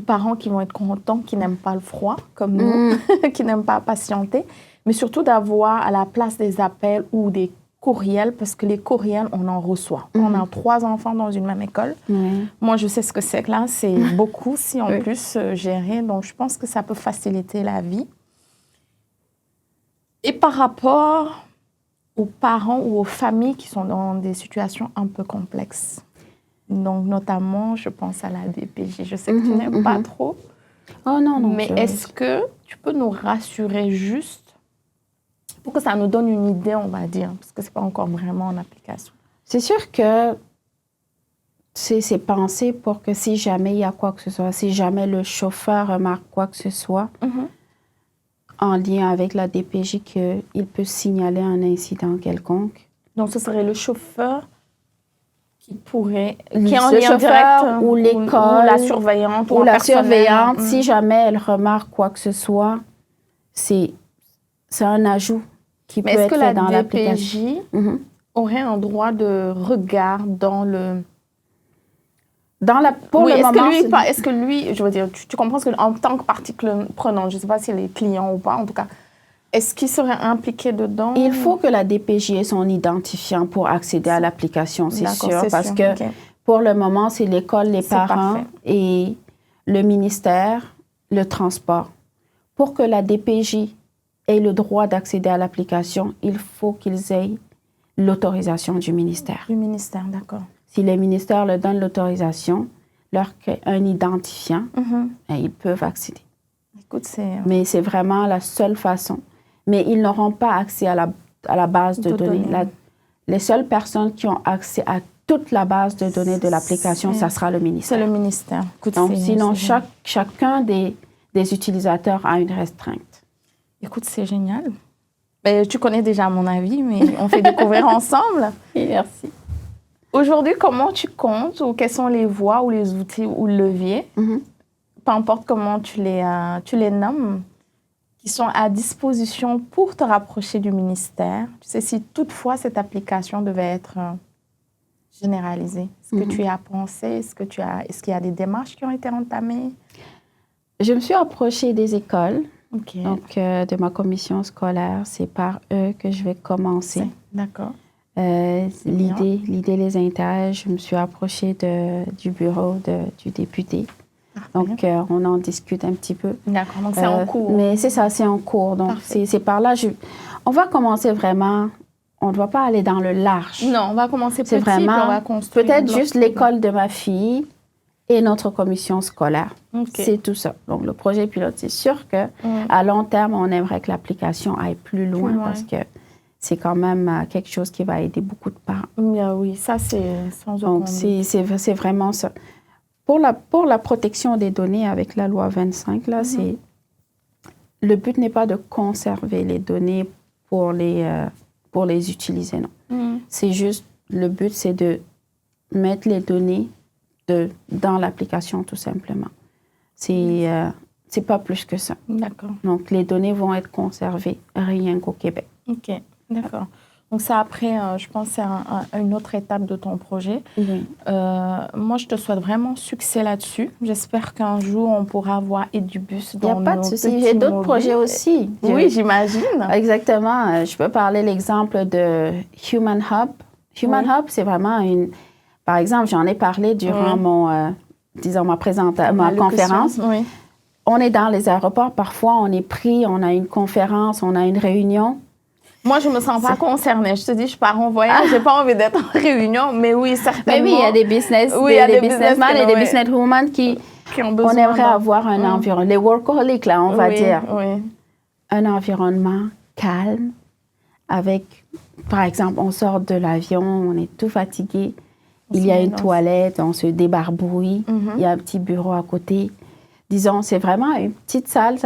parents qui vont être contents, qui n'aiment pas le froid, comme nous, qui n'aiment pas patienter, mais surtout d'avoir à la place des appels ou des courriels, parce que les courriels, on en reçoit. On a 3 enfants dans une même école. Moi, je sais ce que c'est que là. C'est beaucoup, si en plus gérer. Donc, je pense que ça peut faciliter la vie. Et par rapport aux parents ou aux familles qui sont dans des situations un peu complexes, donc notamment, je pense à la DPJ. Je sais que tu n'aimes pas trop. Oh non, non. Mais est-ce que tu peux nous rassurer juste pour que ça nous donne une idée, on va dire, parce que ce n'est pas encore vraiment en application? C'est sûr que c'est pensé pour que si jamais il y a quoi que ce soit, si jamais le chauffeur remarque quoi que ce soit en lien avec la DPJ, qu'il peut signaler un incident quelconque. Donc, ce serait le chauffeur qui pourrait... Qui est en lien direct, ou l'école, ou la surveillante, ou la surveillante. Si jamais elle remarque quoi que ce soit, c'est un ajout qui peut être fait dans l'application. Mais est-ce que la DPJ aurait un droit de regard dans le... Est-ce que lui, je veux dire, tu comprends ce que, en tant que partie prenante, je ne sais pas s'il est client ou pas, en tout cas, est-ce qu'il serait impliqué dedans? Il faut que la DPJ ait son identifiant pour accéder à l'application, c'est sûr, parce que pour le moment, c'est l'école, les parents et le ministère, le transport. Pour que la DPJ ait le droit d'accéder à l'application, il faut qu'ils aient l'autorisation du ministère. Du ministère, d'accord. Si le ministère leur donne l'autorisation, leur crée un identifiant, ils peuvent accéder. Écoute, mais c'est vraiment la seule façon. Mais ils n'auront pas accès à la base de données. Les seules personnes qui ont accès à toute la base de données de l'application, ça sera le ministère. C'est le ministère. Écoute, donc, sinon, chacun des utilisateurs a une restreinte. Écoute, c'est génial. Tu connais déjà mon avis, mais on fait découvrir ensemble. Et merci. Aujourd'hui, comment tu comptes ou quelles sont les voies ou les outils ou leviers, peu importe comment tu les nommes, qui sont à disposition pour te rapprocher du ministère? Tu sais, si toutefois cette application devait être généralisée, est-ce que tu y as pensé? Est-ce qu'il y a des démarches qui ont été entamées? Je me suis approchée des écoles, donc de ma commission scolaire. C'est par eux que je vais commencer. D'accord. L'idée les intéresse. Je me suis approchée du bureau du député. Donc, on en discute un petit peu. D'accord, donc c'est en cours. Mais c'est ça, c'est en cours. Donc, c'est par là. On va commencer vraiment on ne doit pas aller dans le large. Non, on va commencer petit, puis on va construire. Peut-être juste l'école de ma fille et notre commission scolaire. Okay. C'est tout ça. Donc, le projet pilote, c'est sûr qu'à long terme, on aimerait que l'application aille plus loin parce que c'est quand même quelque chose qui va aider beaucoup de parents. Oui, ça, c'est sans aucun doute. Donc, c'est vraiment ça. Pour la protection des données avec la loi 25, là, le but n'est pas de conserver les données pour les utiliser, non. C'est juste, le but, c'est de mettre les données dans l'application, tout simplement. C'est pas plus que ça. D'accord. Donc, les données vont être conservées rien qu'au Québec. OK, d'accord. Donc, ça, après, je pense, c'est une autre étape de ton projet. Oui. Moi, je te souhaite vraiment succès là-dessus. J'espère qu'un jour, on pourra voir Edubus dans nos petits mobiles. Il n'y a pas de souci. J'ai d'autres projets aussi. Oui, j'imagine. Exactement. Je peux parler l'exemple de Human Hub. Human Hub, c'est vraiment Par exemple, j'en ai parlé durant ma conférence. Oui. On est dans les aéroports, parfois on est pris, on a une conférence, on a une réunion. Moi, je ne me sens pas concernée. Je te dis, je pars en voyage, je n'ai pas envie d'être en réunion, mais oui, certainement. Mais oui, il y a des businessmen et des businesswomen qui ont besoin. On aimerait avoir un environnement, les workaholics, là, on va dire. Oui. Un environnement calme, avec, par exemple, on sort de l'avion, on est tout fatigué. Il y a une toilette, on se débarbouille. Il y a un petit bureau à côté. Disons, c'est vraiment une petite salle.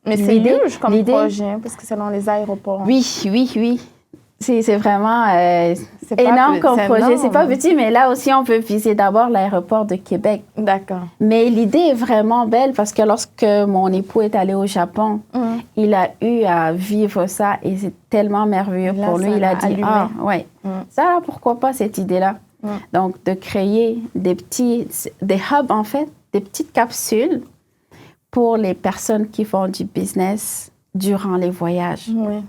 Mais c'est huge comme projet, parce que c'est dans les aéroports. Oui. C'est vraiment énorme comme projet. C'est pas petit, mais là aussi, on peut viser d'abord l'aéroport de Québec. D'accord. Mais l'idée est vraiment belle parce que lorsque mon époux est allé au Japon, il a eu à vivre ça et c'est tellement merveilleux pour lui. Il a dit, ça, là, pourquoi pas cette idée-là? Donc, de créer des hubs, en fait, des petites capsules pour les personnes qui font du business durant les voyages. Oui.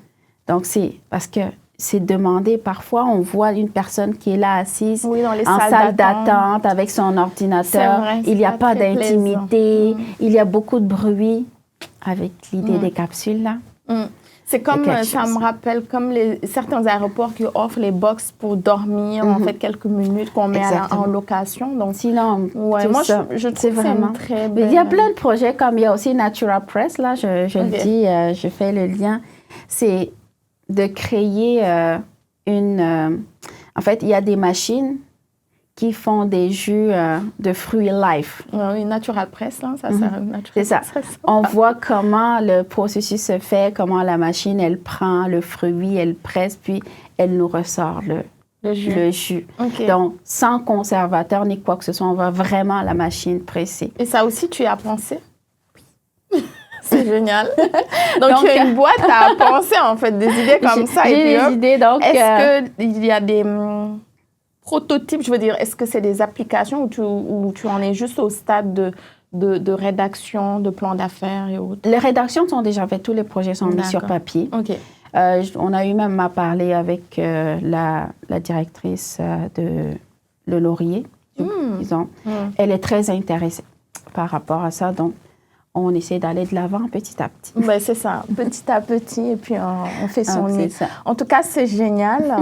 Donc, c'est parce que c'est demandé. Parfois, on voit une personne qui est là assise en salle d'attente avec son ordinateur. Vrai, il n'y a pas d'intimité. Il y a beaucoup de bruit avec l'idée des capsules, là. C'est comme, ça me rappelle, comme certains aéroports qui offrent les box pour dormir, en fait, quelques minutes qu'on met en location. Donc, sinon, moi, je trouve vraiment très belle. Il y a plein de projets, comme il y a aussi Natura Press, là, je le dis, je fais le lien. C'est de créer en fait, il y a des machines qui font des jus de fruits life. Oui, Natural Press, là, ça sert à Natural. C'est ça. On voit comment le processus se fait, comment la machine, elle prend le fruit, elle presse, puis elle nous ressort le jus. Okay. Donc, sans conservateur ni quoi que ce soit, on voit vraiment la machine presser. Et ça aussi, tu y as pensé? C'est génial. Donc, tu as une boîte à penser, en fait, des idées comme ça. J'ai des idées, donc... Est-ce qu'il y a des... prototypes, je veux dire, est-ce que c'est des applications ou tu en es juste au stade de rédaction, de plan d'affaires et autres? Les rédactions sont déjà faites, tous les projets sont mis sur papier. OK. On a eu même à parler avec la directrice de Le Laurier, disons. Elle est très intéressée par rapport à ça, donc on essaie d'aller de l'avant petit à petit. Ben, c'est ça, petit à petit, et puis on fait son nid. En tout cas, c'est génial.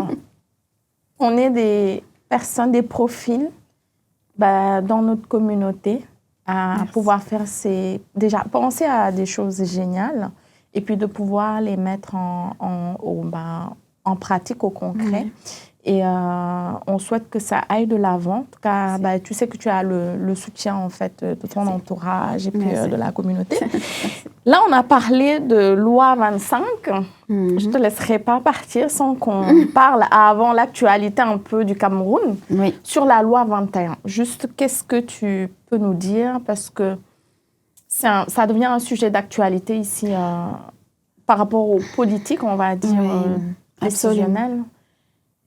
On est des personnes, des profils dans notre communauté à pouvoir faire déjà penser à des choses géniales et puis de pouvoir les mettre en pratique au concret. Et on souhaite que ça aille de l'avant. En tout cas, tu sais que tu as le soutien en fait de ton entourage et puis de la communauté. Là, on a parlé de loi 25. Je ne te laisserai pas partir sans qu'on parle avant l'actualité un peu du Cameroun sur la loi 21. Juste, qu'est-ce que tu peux nous dire? Parce que ça devient un sujet d'actualité ici par rapport aux politiques, on va dire, décisionnelles.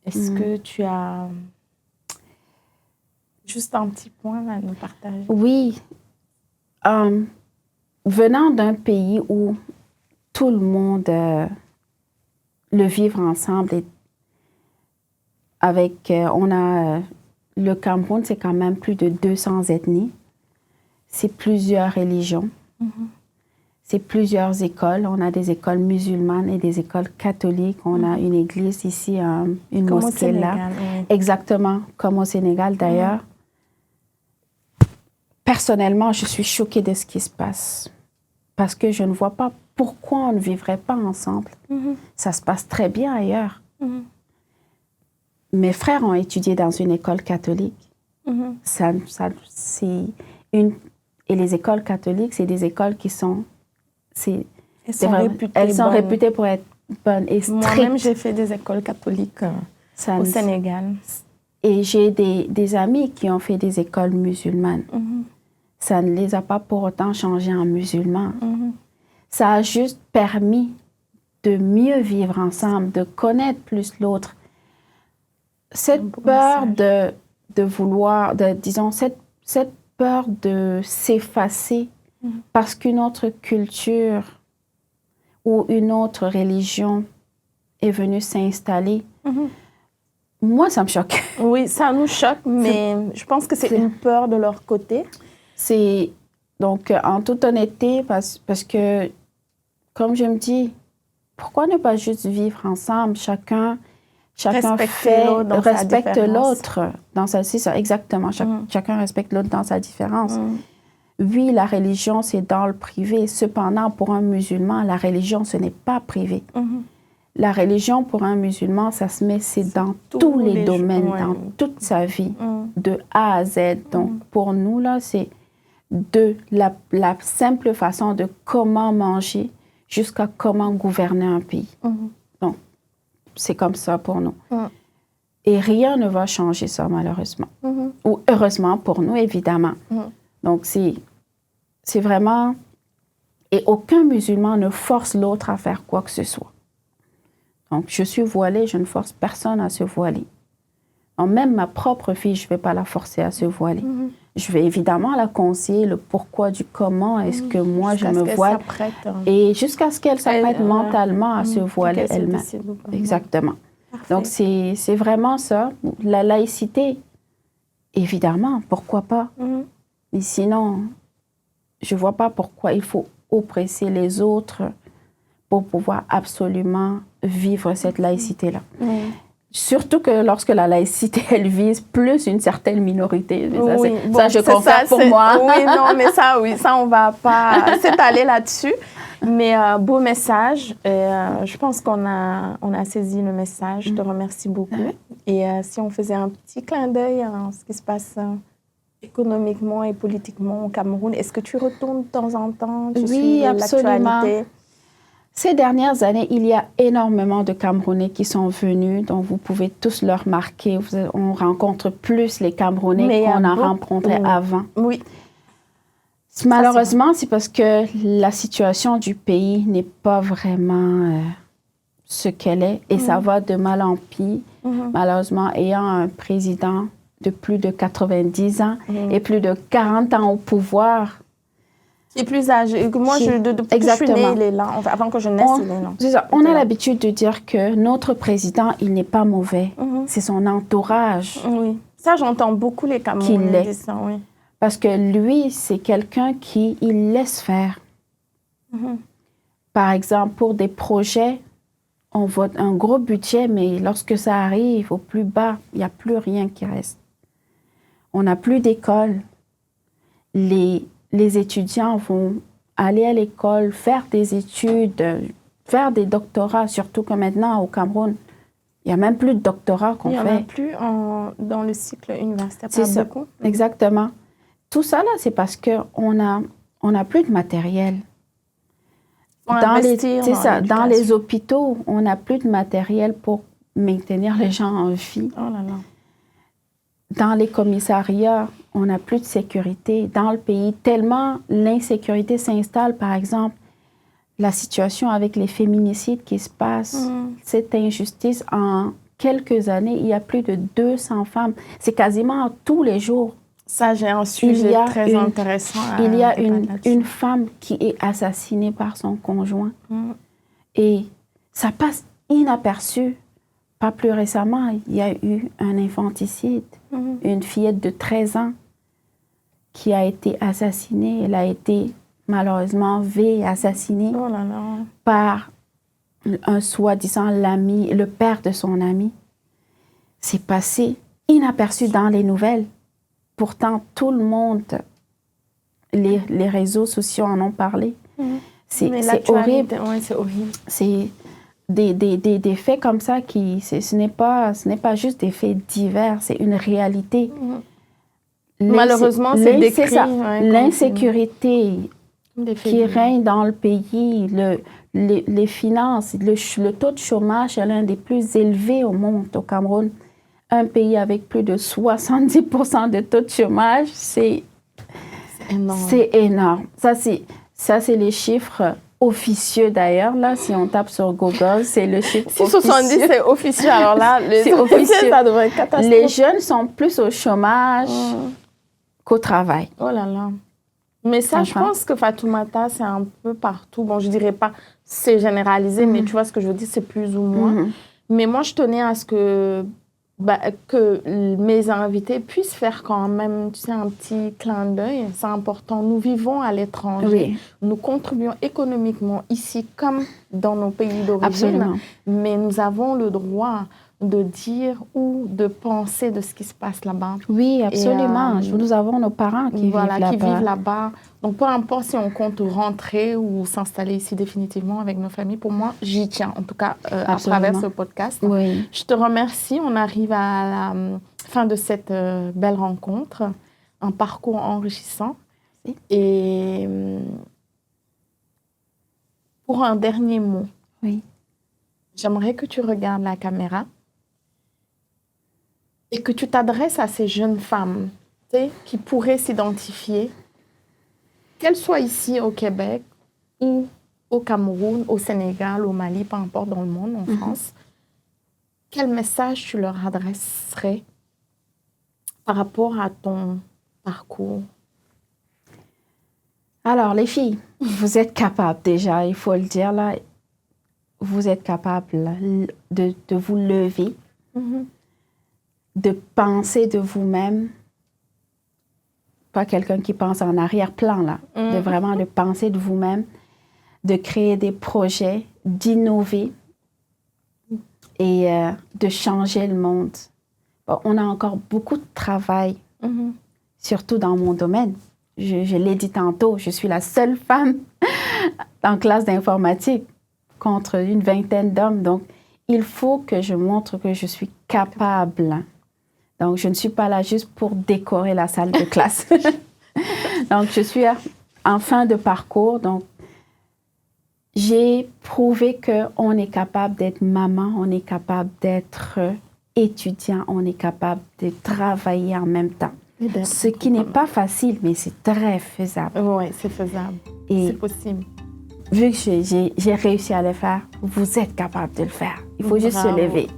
Est-ce que tu as juste un petit point à nous partager? Oui. Venant d'un pays où tout le monde le vivre ensemble, le Cameroun, c'est quand même plus de 200 ethnies. C'est plusieurs religions. c'est plusieurs écoles. On a des écoles musulmanes et des écoles catholiques. On a une église ici, une comme mosquée au Sénégal, là. oui. Exactement, comme au Sénégal d'ailleurs. Personnellement, je suis choquée de ce qui se passe. Parce que je ne vois pas pourquoi on ne vivrait pas ensemble. Ça se passe très bien ailleurs. Mes frères ont étudié dans une école catholique. Et les écoles catholiques, c'est des écoles qui sont... Elles sont réputées pour être bonnes et strictes. Moi-même, j'ai fait des écoles catholiques au Sénégal. Et j'ai des amis qui ont fait des écoles musulmanes. Ça ne les a pas pour autant changés en musulmans. Ça a juste permis de mieux vivre ensemble, de connaître plus l'autre. Cette peur de vouloir, disons, cette peur de s'effacer parce qu'une autre culture ou une autre religion est venue s'installer, moi, ça me choque. Oui, ça nous choque, mais je pense que c'est une peur de leur côté. C'est donc, en toute honnêteté, parce que, comme je me dis, pourquoi ne pas juste vivre ensemble, chacun respecte l'autre dans sa différence. Exactement, chacun respecte l'autre dans sa différence. Oui, la religion, c'est dans le privé. Cependant, pour un musulman, la religion, ce n'est pas privé. La religion, pour un musulman, c'est dans tous les domaines, dans toute sa vie, de A à Z. Donc, pour nous, là, c'est de la simple façon de comment manger jusqu'à comment gouverner un pays. Donc, c'est comme ça pour nous. Et rien ne va changer ça, malheureusement. Ou heureusement pour nous, évidemment. Donc, c'est vraiment... Et aucun musulman ne force l'autre à faire quoi que ce soit. Donc, je suis voilée, je ne force personne à se voiler. Donc, même ma propre fille, je ne vais pas la forcer à se voiler. Je vais évidemment la conseiller le pourquoi du comment est-ce que moi je me voile. Et jusqu'à ce qu'elle s'apprête mentalement à se voiler elle-même. Exactement. Parfait. Donc, c'est vraiment ça. La laïcité, évidemment, pourquoi pas. Mais sinon, je ne vois pas pourquoi il faut oppresser les autres pour pouvoir absolument vivre cette laïcité-là. Surtout que lorsque la laïcité, elle vise plus une certaine minorité. Oui, ça, je confirme pour moi. Oui, non, mais ça, on ne va pas s'étaler là-dessus. Mais beau message. Je pense qu'on a saisi le message. Je te remercie beaucoup. Et si on faisait un petit clin d'œil à ce qui se passe économiquement et politiquement au Cameroun, est-ce que tu retournes de temps en temps? Oui, absolument. Ces dernières années, il y a énormément de Camerounais qui sont venus, donc vous pouvez tous le remarquer. On rencontre plus les Camerounais qu'on a rencontrés avant. Oui. Malheureusement, c'est parce que la situation du pays n'est pas vraiment ce qu'elle est et ça va de mal en pis. Malheureusement, ayant un président de plus de 90 ans et plus de 40 ans au pouvoir, qui est plus âgé. Moi, depuis que je suis née, il est là. Enfin, avant que je naisse, il est là. C'est ça. On a l'habitude de dire que notre président, il n'est pas mauvais. C'est son entourage. Oui. Ça, j'entends beaucoup les Camerounais dire ça, oui. Parce que lui, c'est quelqu'un qui il laisse faire. Par exemple, pour des projets, on vote un gros budget, mais lorsque ça arrive au plus bas, il n'y a plus rien qui reste. On n'a plus d'école. Les étudiants vont aller à l'école, faire des études, faire des doctorats, surtout que maintenant, au Cameroun, il n'y a même plus de doctorat qu'on fait. Il n'y en a plus dans le cycle universitaire. C'est ça, exactement. Tout ça, là, c'est parce qu'on n'a plus de matériel. Dans les hôpitaux, on n'a plus de matériel pour maintenir les gens en vie. Oh là là. Dans les commissariats, on n'a plus de sécurité. Dans le pays, tellement l'insécurité s'installe, par exemple, la situation avec les féminicides qui se passent, cette injustice, en quelques années, il y a plus de 200 femmes. C'est quasiment tous les jours. Ça, j'ai un sujet très intéressant. Il y a une femme qui est assassinée par son conjoint. Et ça passe inaperçu. Pas plus récemment, il y a eu un infanticide. Une fillette de 13 ans qui a été assassinée. Elle a été malheureusement, V est assassiné par un soi-disant l'ami, le père de son ami. C'est passé inaperçu dans les nouvelles. Pourtant, tout le monde, les réseaux sociaux en ont parlé. C'est horrible. Ouais, c'est horrible. C'est des faits comme ça ce n'est pas juste des faits divers, c'est une réalité. Malheureusement, c'est décrit. L'insécurité qui règne dans le pays, les finances, le taux de chômage est l'un des plus élevés au monde, au Cameroun. Un pays avec plus de 70% de taux de chômage, c'est énorme. C'est énorme. Ça, c'est les chiffres officieux d'ailleurs. Là, si on tape sur Google, c'est le chiffre officieux. 70, c'est officieux. Alors là, c'est officieux. Ça devrait être catastrophique. Les jeunes sont plus au chômage qu'au travail. Oh là là. Mais ça, je pense que Fatoumata, c'est un peu partout. Bon, je dirais pas c'est généralisé, mais tu vois ce que je veux dire, c'est plus ou moins. Mais moi, je tenais à ce que mes invités puissent faire quand même, tu sais, un petit clin d'œil. C'est important. Nous vivons à l'étranger. Oui. Nous contribuons économiquement ici comme dans nos pays d'origine. Absolument. Mais nous avons le droit de dire ou de penser de ce qui se passe là-bas. Oui, absolument. Nous avons nos parents qui vivent là-bas. Donc, peu importe si on compte rentrer ou s'installer ici définitivement avec nos familles, pour moi, j'y tiens, en tout cas, à travers ce podcast. Oui. Je te remercie. On arrive à la fin de cette belle rencontre, un parcours enrichissant. Oui. Et pour un dernier mot, j'aimerais que tu regardes la caméra et que tu t'adresses à ces jeunes femmes, tu sais, qui pourraient s'identifier, qu'elles soient ici au Québec ou au Cameroun, au Sénégal, au Mali, peu importe dans le monde, en France. Quel message tu leur adresserais par rapport à ton parcours? Alors, les filles, vous êtes capables déjà, il faut le dire là, vous êtes capables de vous lever, de penser de vous-même, pas quelqu'un qui pense en arrière-plan, là, de vraiment de penser de vous-même, de créer des projets, d'innover et de changer le monde. Bon, on a encore beaucoup de travail, surtout dans mon domaine. Je l'ai dit tantôt, je suis la seule femme en classe d'informatique contre une vingtaine d'hommes. Donc, il faut que je montre que je suis capable. Donc, je ne suis pas là juste pour décorer la salle de classe. Donc, je suis en fin de parcours. Donc, j'ai prouvé qu'on est capable d'être maman, on est capable d'être étudiant, on est capable de travailler en même temps. Ce qui n'est pas facile, mais c'est très faisable. Oui, c'est faisable. C'est possible. Vu que j'ai réussi à le faire, vous êtes capable de le faire. Il faut juste se lever.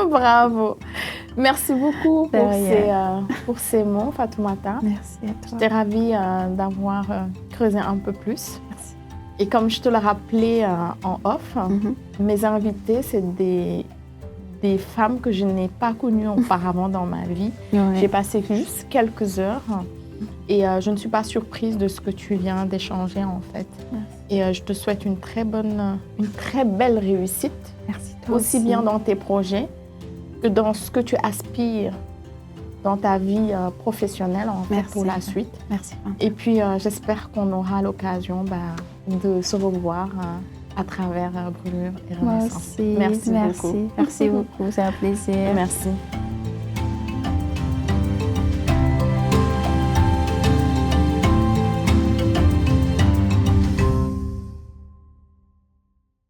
Bravo. Merci beaucoup pour ces mots, Fatoumata. Merci à toi. J'étais ravie d'avoir creusé un peu plus. Merci. Et comme je te le rappelais en off, mes invités, c'est des femmes que je n'ai pas connues auparavant dans ma vie. J'ai passé juste quelques heures et je ne suis pas surprise de ce que tu viens d'échanger en fait. Merci. Et je te souhaite une très belle réussite. Merci toi aussi bien dans tes projets que dans ce que tu aspires dans ta vie professionnelle en fait, pour la suite. Merci. Et puis j'espère qu'on aura l'occasion de se revoir à travers Brûlure et Renaissance. Merci beaucoup. Merci beaucoup, c'est un plaisir. Merci.